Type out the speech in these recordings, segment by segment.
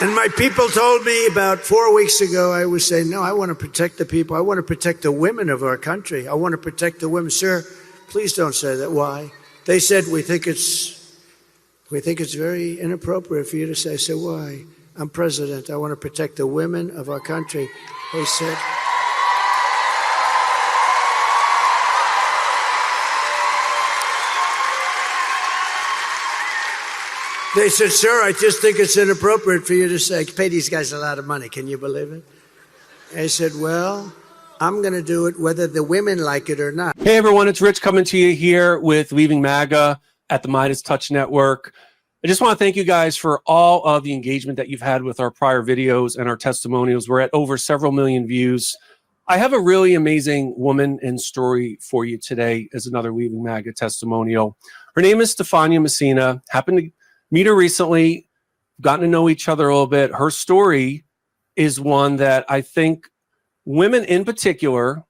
And my people told me about 4 weeks ago, I was saying, no, I want to protect the people. I want to protect the women of our country. I want to protect the women. Sir, please don't say that. Why? They said, we think it's very inappropriate for you to say. I said, why? I'm president. I want to protect the women of our country. They said, sir, I just think it's inappropriate for you to say, pay these guys a lot of money. Can you believe it? I said, well, I'm going to do it whether the women like it or not. Hey, everyone. It's Rich coming to you here with Leaving MAGA at the MeidasTouch Network. I just want to thank you guys for all of the engagement that you've had with our prior videos and our testimonials. We're at over several million views. I have a really amazing woman and story for you today as another Leaving MAGA testimonial. Her name is Stephania Messina. Happened to meet her recently, gotten to know each other a little bit. Her story is one that I think women in particular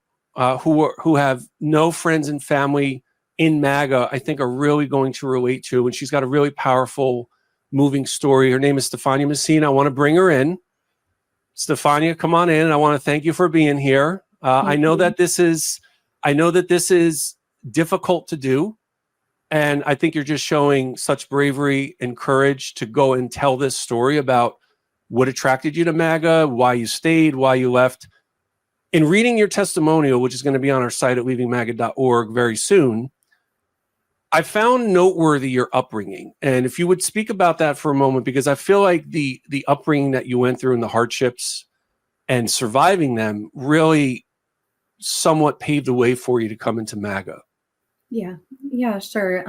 who have no friends and family in MAGA, I think are really going to relate to. And she's got a really powerful, moving story. Her name is Stephania Messina. I want to bring her in. Stephania, come on in. I want to thank you for being here. I know that this is difficult to do. And I think you're just showing such bravery and courage to go and tell this story about what attracted you to MAGA, why you stayed, why you left. In reading your testimonial, which is going to be on our site at leavingmaga.org very soon, I found noteworthy your upbringing. And if you would speak about that for a moment, because I feel like the upbringing that you went through and the hardships and surviving them really somewhat paved the way for you to come into MAGA. Yeah, sure.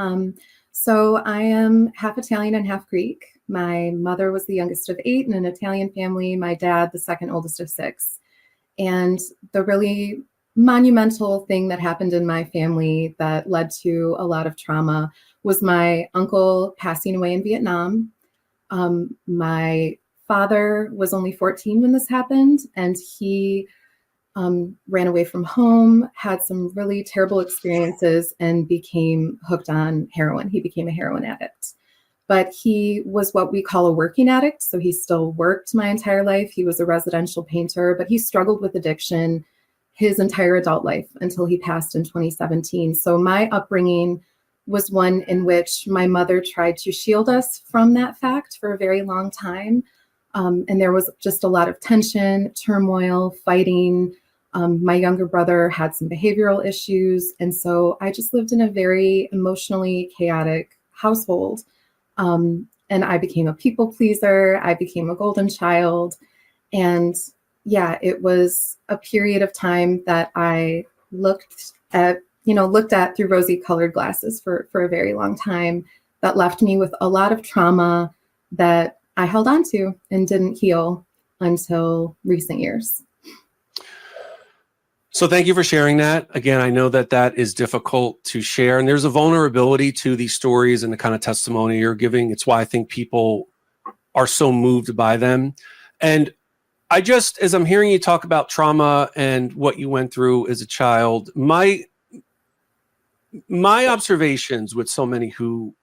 So I am half Italian and half Greek. My mother was the youngest of 8 in an Italian family. My dad, the second oldest of 6. And the really monumental thing that happened in my family that led to a lot of trauma was my uncle passing away in Vietnam. My father was only 14 when this happened, and he ran away from home, had some really terrible experiences, and became hooked on heroin. He became a heroin addict. But he was what we call a working addict. So he still worked my entire life. He was a residential painter, but he struggled with addiction his entire adult life until he passed in 2017. So my upbringing was one in which my mother tried to shield us from that fact for a very long time. And there was just a lot of tension, turmoil, fighting. My younger brother had some behavioral issues. And so I just lived in a very emotionally chaotic household. And I became a people pleaser. I became a golden child. And yeah, it was a period of time that I looked at through rosy colored glasses for a very long time that left me with a lot of trauma that I held on to and didn't heal until recent years. So thank you for sharing that. Again, I know that that is difficult to share, and there's a vulnerability to these stories and the kind of testimony you're giving. It's why I think people are so moved by them. And I just, as I'm hearing you talk about trauma and what you went through as a child, my observations with so many who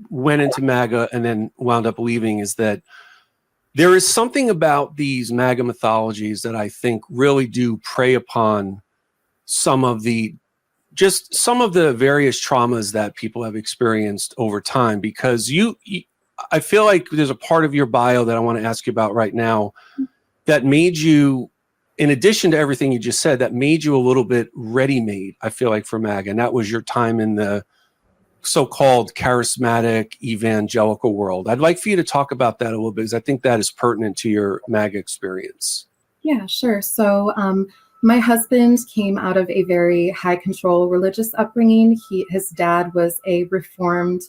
went into MAGA and then wound up leaving is that there is something about these MAGA mythologies that I think really do prey upon some of the various traumas that people have experienced over time. Because I feel like there's a part of your bio that I want to ask you about right now that made you, in addition to everything you just said, that made you a little bit ready-made, I feel like, for MAGA. And that was your time in the so-called charismatic evangelical world. I'd like for you to talk about that a little bit, because I think that is pertinent to your MAGA experience. Yeah, sure. So my husband came out of a very high control religious upbringing. His dad was a reformed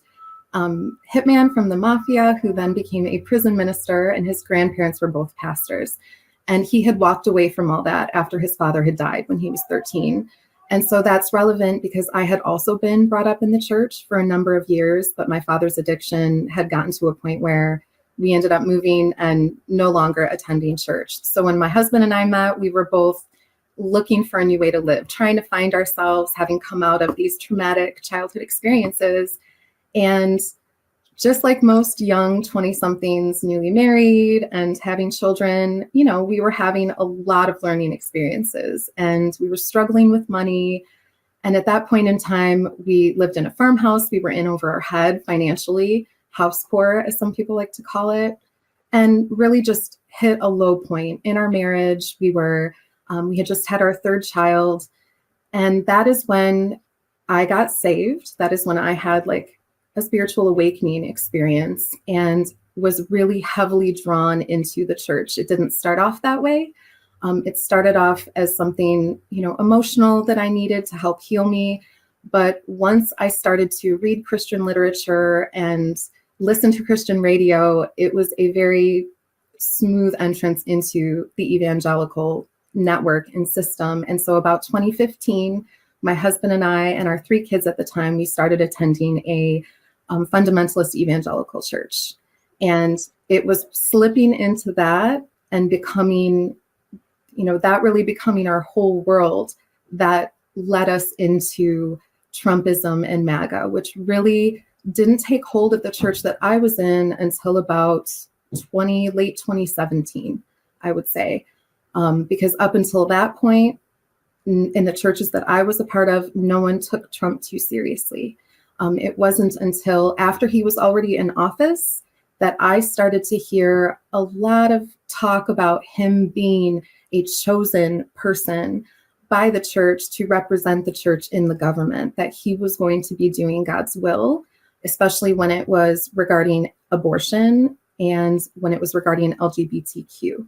hitman from the mafia who then became a prison minister, and his grandparents were both pastors. And he had walked away from all that after his father had died when he was 13. And so that's relevant because I had also been brought up in the church for a number of years, but my father's addiction had gotten to a point where we ended up moving and no longer attending church. So when my husband and I met, we were both looking for a new way to live, trying to find ourselves, having come out of these traumatic childhood experiences, and just like most young 20-somethings newly married and having children, you know, we were having a lot of learning experiences and we were struggling with money. And at that point in time, we lived in a farmhouse. We were in over our head financially, house poor, as some people like to call it, and really just hit a low point in our marriage. We had just had our third child. And that is when I got saved. That is when I had like a spiritual awakening experience and was really heavily drawn into the church. It didn't start off that way. It started off as something, you know, emotional that I needed to help heal me. But once I started to read Christian literature and listen to Christian radio, it was a very smooth entrance into the evangelical network and system. And so about 2015, my husband and I and our 3 kids at the time, we started attending a fundamentalist evangelical church. And it was slipping into that and becoming, you know, that really becoming our whole world that led us into Trumpism and MAGA, which really didn't take hold of the church that I was in until about late 2017, I would say. Because up until that point, in the churches that I was a part of, no one took Trump too seriously. It wasn't until after he was already in office that I started to hear a lot of talk about him being a chosen person by the church to represent the church in the government, that he was going to be doing God's will, especially when it was regarding abortion and when it was regarding LGBTQ.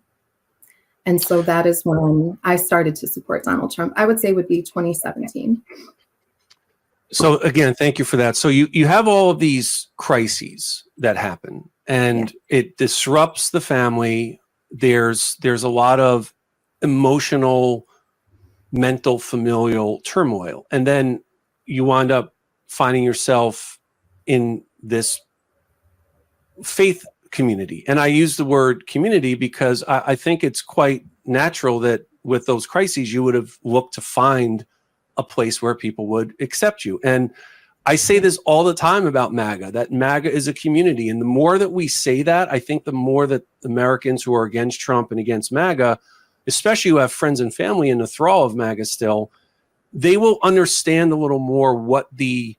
And so that is when I started to support Donald Trump. I would say would be 2017. So again, thank you for that. So you have all of these crises that happen and it disrupts the family. There's a lot of emotional, mental, familial turmoil. And then you wind up finding yourself in this faith community. And I use the word community because I think it's quite natural that with those crises, you would have looked to find a place where people would accept you. And I say this all the time about MAGA, that MAGA is a community. And the more that we say that, I think the more that Americans who are against Trump and against MAGA, especially who have friends and family in the thrall of MAGA still, they will understand a little more what the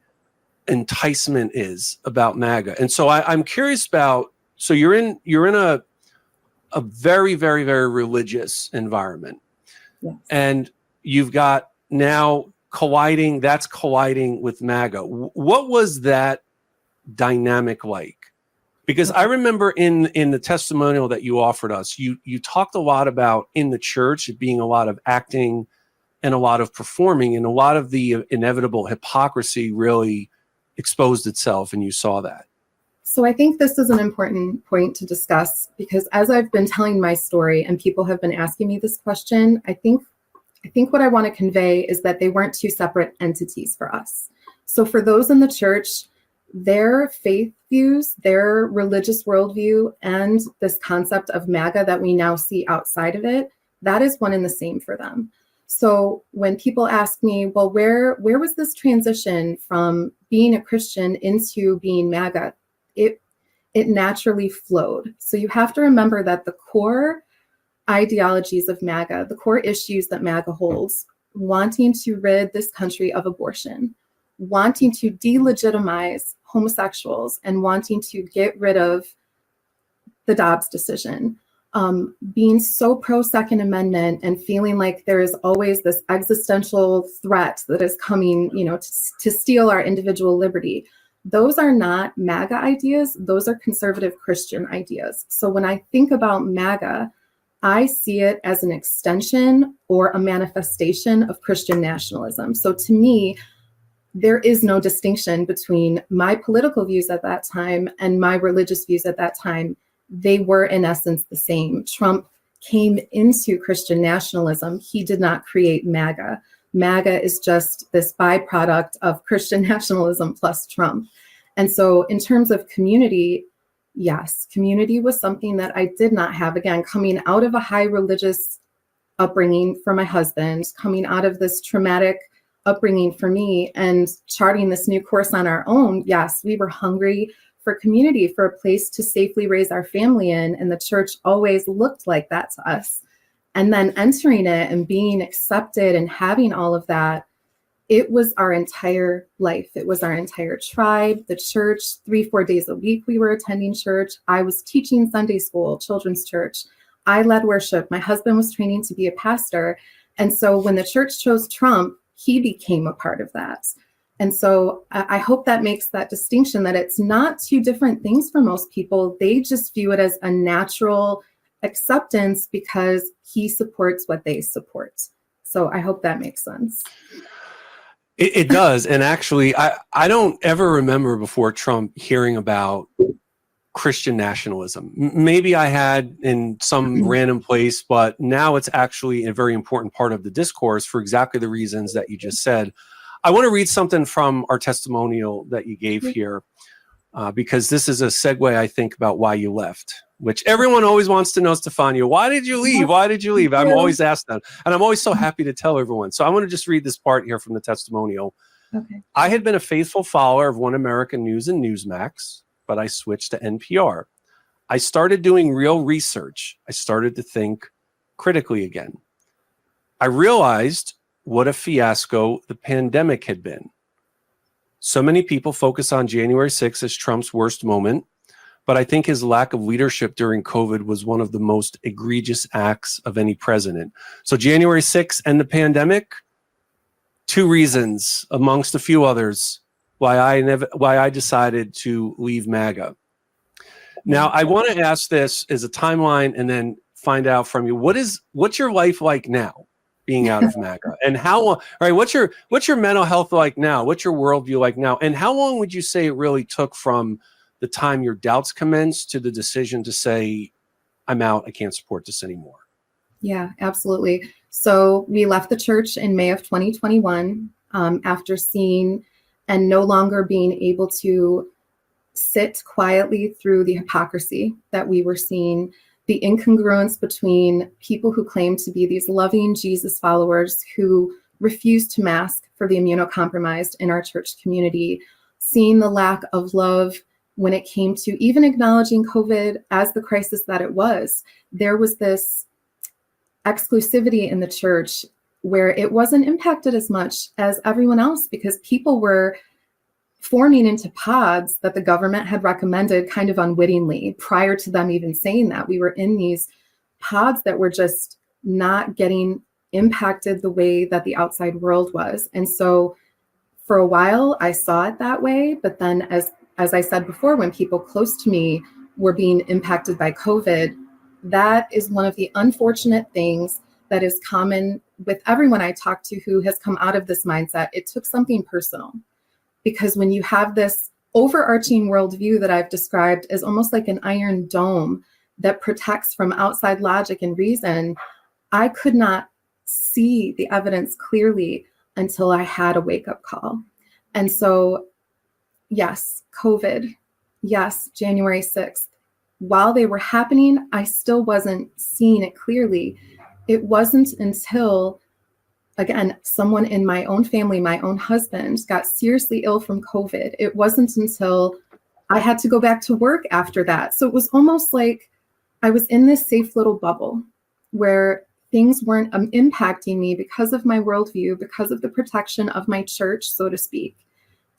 enticement is about MAGA. And so I'm curious about, so you're in a very, very, very religious environment. Yes. And you've got now colliding with MAGA. What was that dynamic like? Because I remember in the testimonial that you offered us, you talked a lot about in the church it being a lot of acting and a lot of performing, and a lot of the inevitable hypocrisy really exposed itself, and you saw that. So I think this is an important point to discuss, because as I've been telling my story and people have been asking me this question, I think what I want to convey is that they weren't two separate entities for us. So for those in the church, their faith views, their religious worldview, and this concept of MAGA that we now see outside of it, that is one and the same for them. So when people ask me, well, where was this transition from being a Christian into being MAGA? It naturally flowed. So you have to remember that the core ideologies of MAGA, the core issues that MAGA holds, wanting to rid this country of abortion, wanting to delegitimize homosexuals, and wanting to get rid of the Dobbs decision, being so pro Second Amendment and feeling like there is always this existential threat that is coming, to steal our individual liberty. Those are not MAGA ideas. Those are conservative Christian ideas. So when I think about MAGA, I see it as an extension or a manifestation of Christian nationalism. So to me, there is no distinction between my political views at that time and my religious views at that time. They were in essence the same. Trump came into Christian nationalism. He did not create MAGA. MAGA is just this byproduct of Christian nationalism plus Trump. And so in terms of community, yes, community was something that I did not have. Again, coming out of a high religious upbringing for my husband, coming out of this traumatic upbringing for me, and charting this new course on our own, yes, we were hungry for community, for a place to safely raise our family in. And the church always looked like that to us. And then entering it and being accepted and having all of that, it was our entire life. It was our entire tribe, the church, 3-4 days a week we were attending church. I was teaching Sunday school, children's church. I led worship. My husband was training to be a pastor. And so when the church chose Trump, he became a part of that. And so I hope that makes that distinction, that it's not two different things for most people. They just view it as a natural acceptance because he supports what they support. So I hope that makes sense. It does. And actually, I don't ever remember before Trump hearing about Christian nationalism. Maybe I had in some random place, but now it's actually a very important part of the discourse for exactly the reasons that you just said. I want to read something from our testimonial that you gave here, because this is a segue, I think, about why you left, which everyone always wants to know, Stephania. Why did you leave? Why did you leave? I'm always asked that. And I'm always so happy to tell everyone. So I want to just read this part here from the testimonial. Okay. I had been a faithful follower of One American News and Newsmax, but I switched to NPR. I started doing real research. I started to think critically again. I realized what a fiasco the pandemic had been. So many people focus on January 6th as Trump's worst moment, but I think his lack of leadership during COVID was one of the most egregious acts of any president. So January 6th and the pandemic, two reasons amongst a few others why I decided to leave MAGA. Now, I want to ask this as a timeline and then find out from you, what's your life like now, being out of MAGA? And how, all right, what's your mental health like now? What's your worldview like now? And how long would you say it really took from the time your doubts commenced to the decision to say, I'm out, I can't support this anymore? Yeah, absolutely. So we left the church in May of 2021 after seeing and no longer being able to sit quietly through the hypocrisy that we were seeing, the incongruence between people who claim to be these loving Jesus followers who refuse to mask for the immunocompromised in our church community, seeing the lack of love when it came to even acknowledging COVID as the crisis that it was. There was this exclusivity in the church where it wasn't impacted as much as everyone else because people were forming into pods that the government had recommended kind of unwittingly prior to them even saying that. We were in these pods that were just not getting impacted the way that the outside world was. And so for a while I saw it that way, but then as I said before, when people close to me were being impacted by COVID, that is one of the unfortunate things that is common with everyone I talk to who has come out of this mindset. It took something personal. Because when you have this overarching worldview that I've described as almost like an iron dome that protects from outside logic and reason, I could not see the evidence clearly until I had a wake-up call. And so, yes, COVID, yes, January 6th. While they were happening, I still wasn't seeing it clearly. It wasn't until, again, someone in my own family, my own husband, got seriously ill from COVID. It wasn't until I had to go back to work after that. So it was almost like I was in this safe little bubble where things weren't impacting me because of my worldview, because of the protection of my church, so to speak.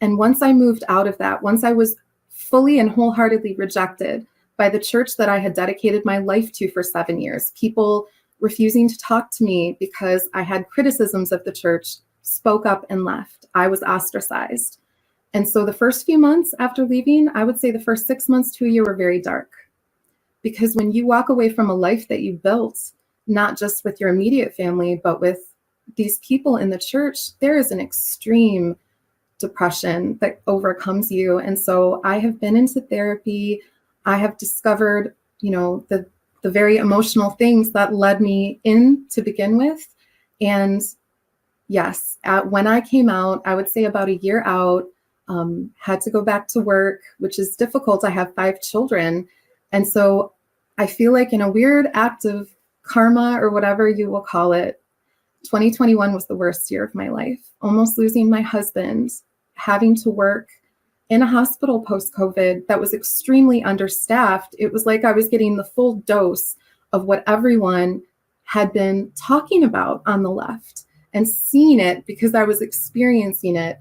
And once I moved out of that, once I was fully and wholeheartedly rejected by the church that I had dedicated my life to for 7 years, people refusing to talk to me because I had criticisms of the church, spoke up and left. I was ostracized. And so the first few months after leaving, I would say the first 6 months to a year were very dark. Because when you walk away from a life that you built, not just with your immediate family, but with these people in the church, there is an extreme depression that overcomes you. And so I have been into therapy. I have discovered, the very emotional things that led me in to begin with. And yes, when I came out, I would say about a year out, had to go back to work, which is difficult. I have 5 children. And so I feel like in a weird act of karma or whatever you will call it, 2021 was the worst year of my life, almost losing my husband, having to work in a hospital post-COVID that was extremely understaffed. It was like I was getting the full dose of what everyone had been talking about on the left and seeing it because I was experiencing it.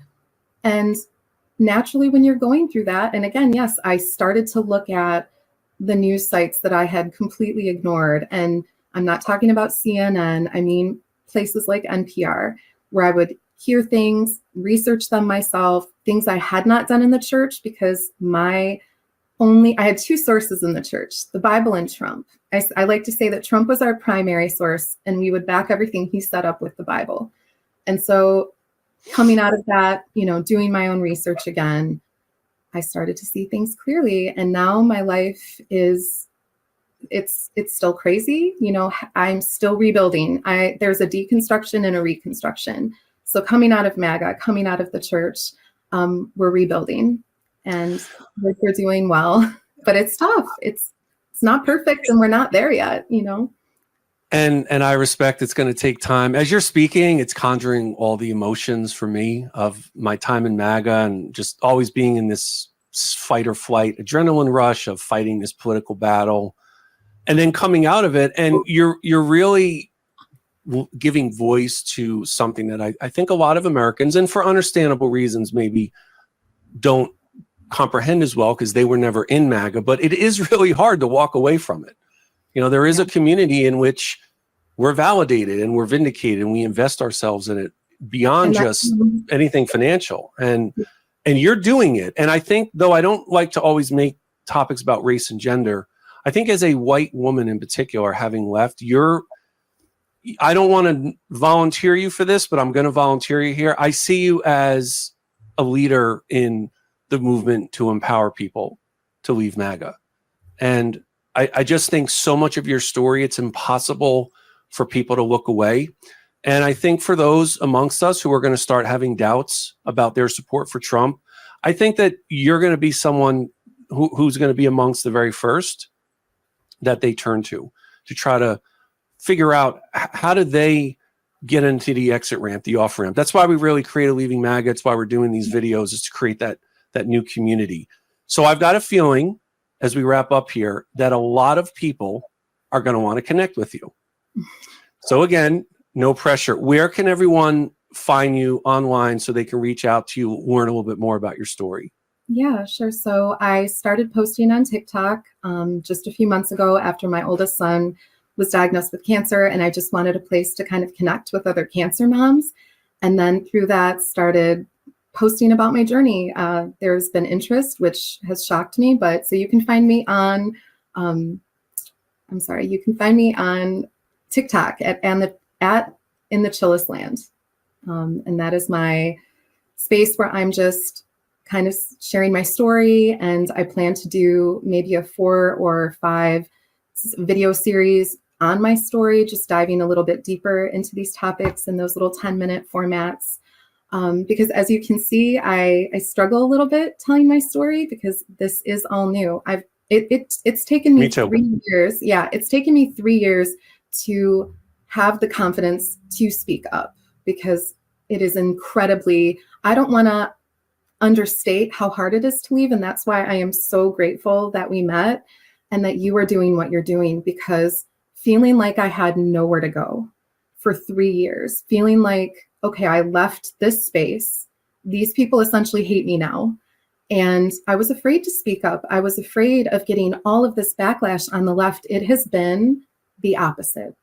And naturally, when you're going through that, and again, yes, I started to look at the news sites that I had completely ignored. And I'm not talking about CNN. I mean, places like NPR, where I would hear things, research them myself, things I had not done in the church because I had two sources in the church, the Bible and Trump. I like to say that Trump was our primary source and we would back everything he set up with the Bible. And so coming out of that, doing my own research again, I started to see things clearly. And now my life it's still crazy. I'm still rebuilding. There's a deconstruction and a reconstruction. So coming out of MAGA, coming out of the church, we're rebuilding and we're doing well, but it's tough. It's not perfect and we're not there yet, And I respect it's going to take time. As you're speaking, it's conjuring all the emotions for me of my time in MAGA and just always being in this fight or flight adrenaline rush of fighting this political battle, and then coming out of it, and you're really giving voice to something that I think a lot of Americans, and for understandable reasons, maybe don't comprehend as well because they were never in MAGA. But it is really hard to walk away from it. There is a community in which we're validated and we're vindicated and we invest ourselves in it beyond just anything financial. And you're doing it. And I think, though I don't like to always make topics about race and gender, I think as a white woman in particular, having left, I don't want to volunteer you for this, but I'm going to volunteer you here. I see you as a leader in the movement to empower people to leave MAGA. And I just think so much of your story, it's impossible for people to look away. And I think for those amongst us who are going to start having doubts about their support for Trump, I think that you're going to be someone who's going to be amongst the very first that they turn to try to figure out how do they get into the exit ramp, the off ramp. That's why we really created Leaving MAGA. It's why we're doing these videos, is to create that new community. So I've got a feeling, as we wrap up here, that a lot of people are going to want to connect with you. So again, no pressure. Where can everyone find you online so they can reach out to you, learn a little bit more about your story? Yeah, sure. So I started posting on TikTok just a few months ago after my oldest son was diagnosed with cancer, and I just wanted a place to kind of connect with other cancer moms. And then through that started posting about my journey. There's been interest, which has shocked me, but so you can find me on, you can find me on TikTok at In the Chillest Land. And that is my space where I'm just kind of sharing my story. And I plan to do maybe a 4 or 5 video series on my story, just diving a little bit deeper into these topics in those little 10-minute formats. Because as you can see, I struggle a little bit telling my story because this is all new. It's taken me 3 years. Yeah, it's taken me 3 years to have the confidence to speak up because it is incredibly, I don't want to understate how hard it is to leave. And that's why I am so grateful that we met and that you are doing what you're doing, because feeling like I had nowhere to go for 3 years, feeling like, okay, I left this space. These people essentially hate me now. And I was afraid to speak up. I was afraid of getting all of this backlash on the left. It has been the opposite.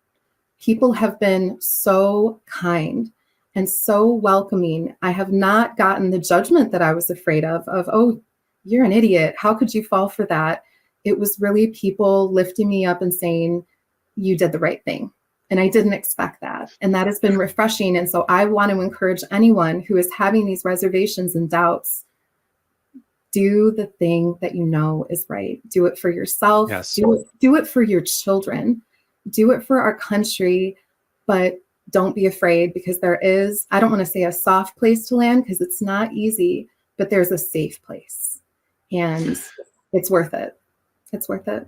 People have been so kind and so welcoming. I have not gotten the judgment that I was afraid of, oh, you're an idiot. How could you fall for that? It was really people lifting me up and saying, you did the right thing. And I didn't expect that. And that has been refreshing. And so I want to encourage anyone who is having these reservations and doubts, do the thing that you know is right. Do it for yourself. Yes. Do it for your children. Do it for our country. But don't be afraid, because there is, I don't want to say a soft place to land because it's not easy, but there's a safe place. And it's worth it. It's worth it.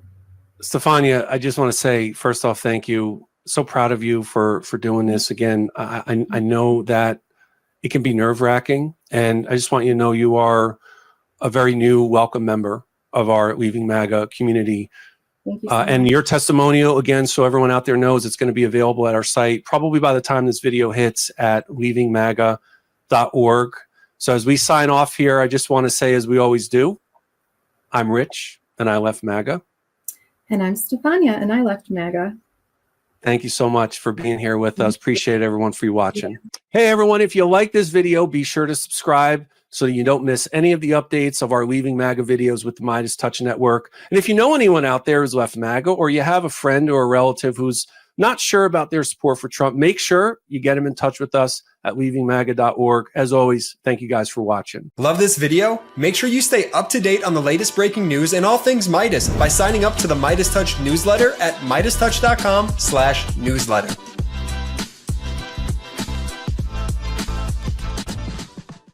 Stephania, I just want to say, first off, thank you. So proud of you for doing this. Again, I know that it can be nerve-wracking, and I just want you to know you are a very new, welcome member of our Leaving MAGA community. Thank you so And much. your testimonial, again, so everyone out there knows, it's going to be available at our site, probably by the time this video hits, at leavingmaga.org. So as we sign off here, I just want to say, as we always do, I'm Rich, and I left MAGA. And I'm Stephania, and I left MAGA. Thank you so much for being here with us. Appreciate everyone for watching. Hey, everyone, if you like this video, be sure to subscribe so you don't miss any of the updates of our Leaving MAGA videos with the MeidasTouch Network. And if you know anyone out there who's left MAGA, or you have a friend or a relative who's not sure about their support for Trump, make sure you get them in touch with us at leavingmaga.org. As always, thank you guys for watching. Love this video? Make sure you stay up to date on the latest breaking news and all things Meidas by signing up to the MeidasTouch newsletter at MeidasTouch.com/newsletter.